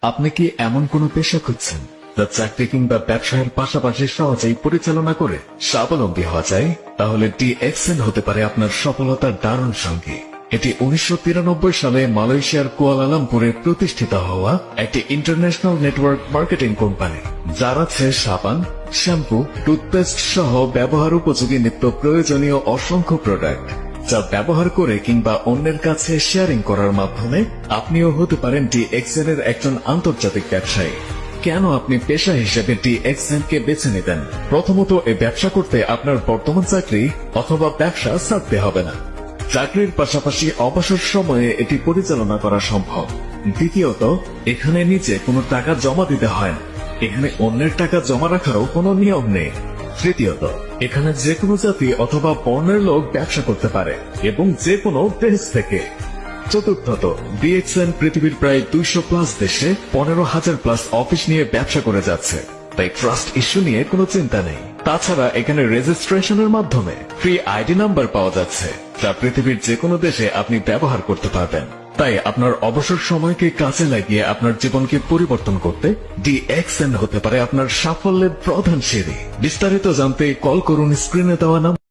আপনি কি এমন কোনো পেশা খুঁজছেন যা চাকরি কিংবা ব্যবসায়ের পাশাপাশি সহজেই পরিচালনা করে স্বাবলম্বী হওয়া যায়? তাহলে DXN হতে পারে আপনার সফলতার দারুণ সঙ্গী। এটি 1993 সালে মালয়েশিয়ার কুয়ালালামপুরে প্রতিষ্ঠিত হওয়া একটি ইন্টারন্যাশনাল নেটওয়ার্ক মার্কেটিং কোম্পানি, যার আছে সাবান, শ্যাম্পু, টুথপেস্ট সহ ব্যবহার উপযোগী নিত্য প্রয়োজনীয় অসংখ্য প্রোডাক্ট, যা ব্যবহার করে কিংবা অন্যের কাছে শেয়ারিং করার মাধ্যমে আপনিও হতে পারেন DXN এর একজন আন্তর্জাতিক ব্যবসায়ী। কেন আপনি পেশা হিসেবে DXN কে বেছে নিতেন? প্রথমত, এই ব্যবসা করতে আপনার বর্তমান চাকরি অথবা ব্যবসা ছাড়তে হবে না। চাকরির পাশাপাশি অবসর সময়ে এটি পরিচালনা করা সম্ভব। দ্বিতীয়ত, এখানে নিচে কোনো টাকা জমা দিতে হয় না। এখানে অন্যের টাকা জমা রাখারও কোনো নিয়ম নেই। তৃতীয়ত, এখানে যে কোনো জাতি অথবা বর্ণের লোক ব্যবসা করতে পারে এবং যে কোনো দেশ থেকে। চতুর্থত, DXN পৃথিবীর প্রায় 200+ দেশে 15,000+ অফিস নিয়ে ব্যবসা করে যাচ্ছে, তাই ট্রাস্ট ইস্যু নিয়ে কোনো চিন্তা নেই। তাছাড়া এখানে রেজিস্ট্রেশনের মাধ্যমে ফ্রি আইডি নাম্বার পাওয়া যাচ্ছে, যা পৃথিবীর যে কোনো দেশে আপনি ব্যবহার করতে পারবেন। তাই আপনার অবসর সময়কে কাজে লাগিয়ে আপনার জীবনকে পরিবর্তন করতে DXN হতে পারে আপনার সাফল্যের প্রধান সিঁড়ি। বিস্তারিত জানতে কল করুন স্ক্রিনে দেওয়া নাম্বার।